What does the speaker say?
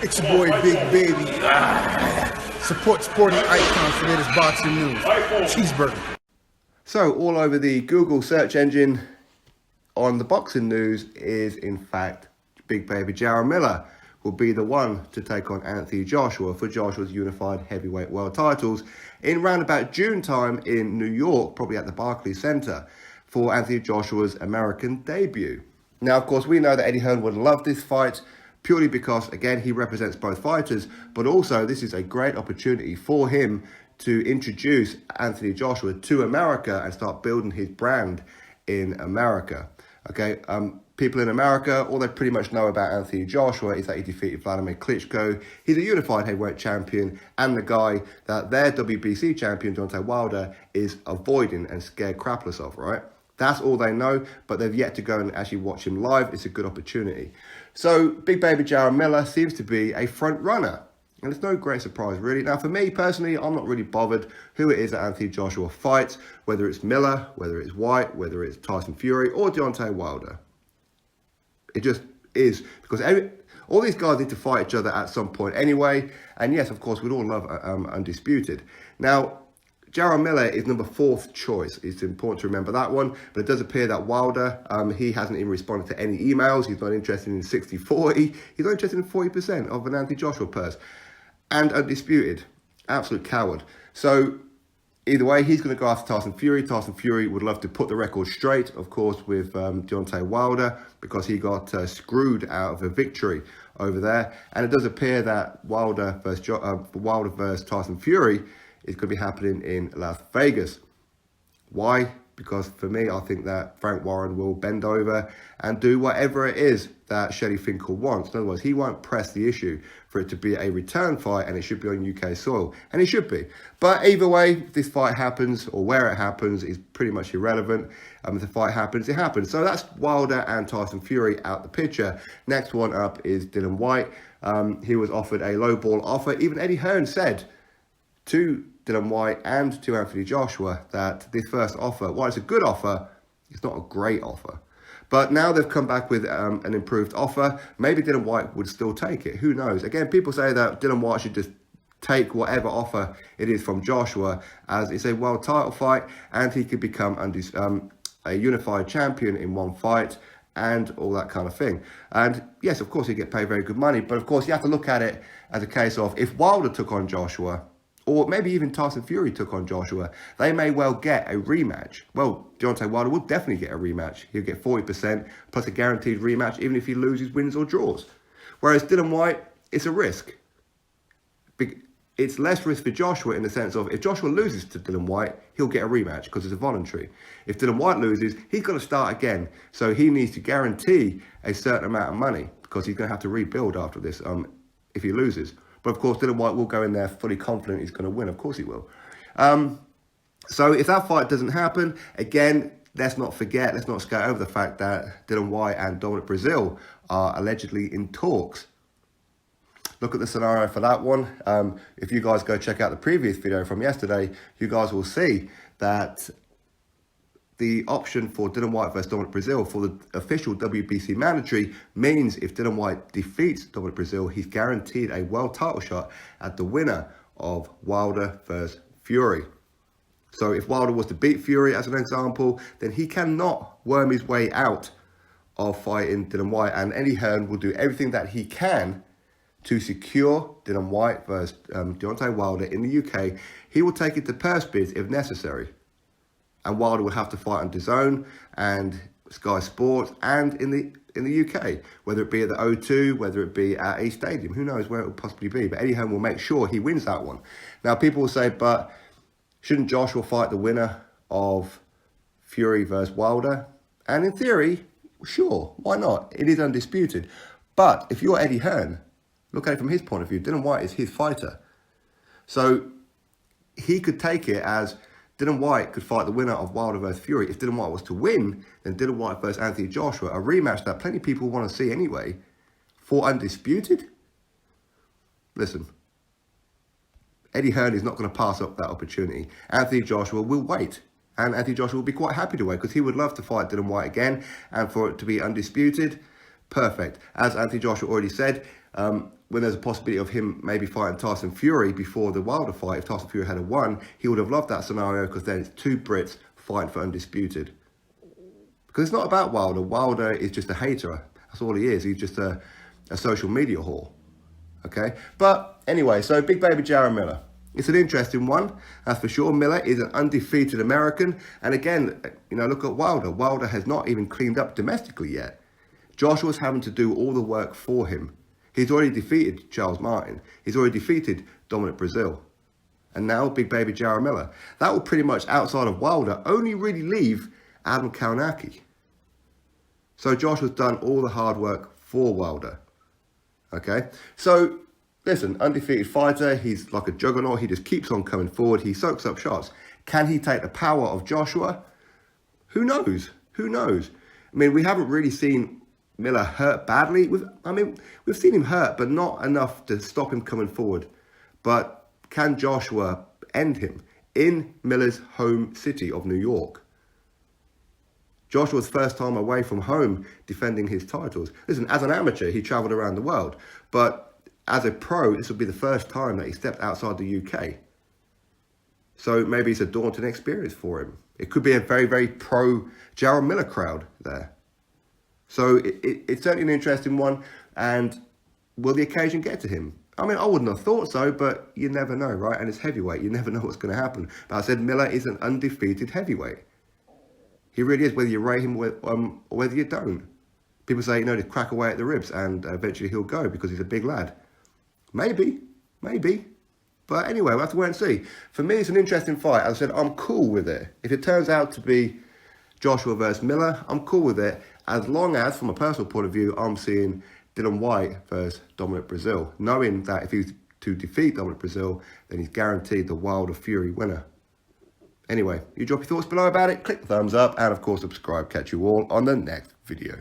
It's your boy Big Baby. Support sporting icons for latest boxing news. Cheeseburger. So all over the Google search engine on the boxing news is in fact Big Baby Jarrell Miller will be the one to take on Anthony Joshua for Joshua's unified heavyweight world titles in round about June time in New York, probably at the Barclays Center, for Anthony Joshua's American debut. Now, of course, we know that Eddie Hearn would love this fight purely because, again, he represents both fighters, but also this is a great opportunity for him to introduce Anthony Joshua to America and start building his brand in America. Okay, people in America, all they pretty much know about Anthony Joshua is that he defeated Vladimir Klitschko. He's a unified heavyweight champion and the guy that their WBC champion, Deontay Wilder, is avoiding and scared crapless of, right? That's all they know, but they've yet to go and actually watch him live. It's a good opportunity. So Big Baby Jarrell Miller seems to be a front runner. And it's no great surprise, really. Now, for me, personally, I'm not really bothered who it is that Anthony Joshua fights, whether it's Miller, whether it's Whyte, whether it's Tyson Fury, or Deontay Wilder. It just is, because all these guys need to fight each other at some point anyway. And yes, of course, we'd all love Undisputed. Now, Jarrell Miller is number 4th choice. It's important to remember that one. But it does appear that Wilder, he hasn't even responded to any emails. He's not interested in 60-40. He's not interested in 40% of an Anthony Joshua purse. And Undisputed. Absolute coward. So either way, he's going to go after Tyson Fury. Tyson Fury would love to put the record straight, of course, with Deontay Wilder, because he got screwed out of a victory over there. And it does appear that Wilder versus Tyson Fury is going to be happening in Las Vegas. Why? Because for me, I think that Frank Warren will bend over and do whatever it is that Shelley Finkel wants. In other words, he won't press the issue for it to be a return fight, and it should be on UK soil. And it should be. But either way, if this fight happens or where it happens is pretty much irrelevant. If the fight happens, it happens. So that's Wilder and Tyson Fury out the picture. Next one up is Dillian Whyte. He was offered a low ball offer. Even Eddie Hearn said to Dillian Whyte and to Anthony Joshua that this first offer, while it's a good offer, it's not a great offer. But now they've come back with an improved offer. Maybe Dillian Whyte would still take it. Who knows? Again, people say that Dillian Whyte should just take whatever offer it is from Joshua, as it's a world title fight, and he could become a unified champion in one fight and all that kind of thing. And yes, of course, he'd get paid very good money. But of course, you have to look at it as a case of if Wilder took on Joshua, or maybe even Tyson Fury took on Joshua, they may well get a rematch. Well, Deontay Wilder will definitely get a rematch. He'll get 40% plus a guaranteed rematch, even if he loses, wins or draws. Whereas Dillian Whyte, it's a risk. It's less risk for Joshua in the sense of if Joshua loses to Dillian Whyte, he'll get a rematch because it's a voluntary. If Dillian Whyte loses, he's got to start again. So he needs to guarantee a certain amount of money because he's going to have to rebuild after this if he loses. But of course, Dillian Whyte will go in there fully confident he's going to win. Of course he will. So if that fight doesn't happen, again, let's not skate over the fact that Dillian Whyte and Dominic Breazeale are allegedly in talks. Look at the scenario for that one. If you guys go check out the previous video from yesterday, you guys will see that the option for Dillian Whyte versus Dominic Breazeale for the official WBC mandatory means if Dillian Whyte defeats Dominic Breazeale, he's guaranteed a world title shot at the winner of Wilder versus Fury. So if Wilder was to beat Fury, as an example, then he cannot worm his way out of fighting Dillian Whyte, and Eddie Hearn will do everything that he can to secure Dillian Whyte versus Deontay Wilder in the UK. He will take it to purse bids if necessary. And Wilder would have to fight on DAZN and Sky Sports and in the UK, whether it be at the O2, whether it be at a stadium. Who knows where it will possibly be. But Eddie Hearn will make sure he wins that one. Now, people will say, but shouldn't Joshua fight the winner of Fury versus Wilder? And in theory, sure, why not? It is undisputed. But if you're Eddie Hearn, look at it from his point of view. Dillian Whyte is his fighter. So he could take it as Dillian Whyte could fight the winner of Wilder versus Fury. If Dillian Whyte was to win, then Dillian Whyte versus Anthony Joshua, a rematch that plenty of people want to see anyway, for undisputed. Listen, Eddie Hearn is not going to pass up that opportunity. Anthony Joshua will wait. And Anthony Joshua will be quite happy to wait because he would love to fight Dillian Whyte again and for it to be undisputed. Perfect. As Anthony Joshua already said, when there's a possibility of him maybe fighting Tyson Fury before the Wilder fight, if Tyson Fury had won, he would have loved that scenario because then it's two Brits fighting for undisputed. Because it's not about Wilder. Wilder is just a hater. That's all he is. He's just a social media whore. Okay? But anyway, so Big Baby Jarrell Miller. It's an interesting one, that's for sure. Miller is an undefeated American. And again, you know, look at Wilder. Wilder has not even cleaned up domestically yet. Joshua's having to do all the work for him. He's already defeated Charles Martin. He's already defeated Dominic Breazeale. And now Big Baby Jarrell Miller. That will pretty much, outside of Wilder, only really leave Adam Kownacki. So Joshua's done all the hard work for Wilder. Okay? So, listen, undefeated fighter. He's like a juggernaut. He just keeps on coming forward. He soaks up shots. Can he take the power of Joshua? Who knows? Who knows? I mean, we haven't really seen Miller hurt badly. We've seen him hurt, but not enough to stop him coming forward. But can Joshua end him in Miller's home city of New York? Joshua's first time away from home defending his titles. Listen, as an amateur, he travelled around the world. But as a pro, this will be the first time that he stepped outside the UK. So maybe it's a daunting experience for him. It could be a very, very pro Jarrell Miller crowd there. So it's certainly an interesting one. And will the occasion get to him? I mean, I wouldn't have thought so, but you never know, right? And it's heavyweight. You never know what's going to happen. But I said Miller is an undefeated heavyweight. He really is, whether you rate him or whether you don't. People say, you know, to crack away at the ribs and eventually he'll go because he's a big lad. Maybe. But anyway, we'll have to wait and see. For me, it's an interesting fight. As I said, I'm cool with it. If it turns out to be Joshua versus Miller, I'm cool with it. As long as, from a personal point of view, I'm seeing Dillian Whyte versus Dominic Breazeale, knowing that if he's to defeat Dominic Breazeale, then he's guaranteed the Wilder Fury winner. Anyway, you drop your thoughts below about it, click the thumbs up, and of course subscribe. Catch you all on the next video.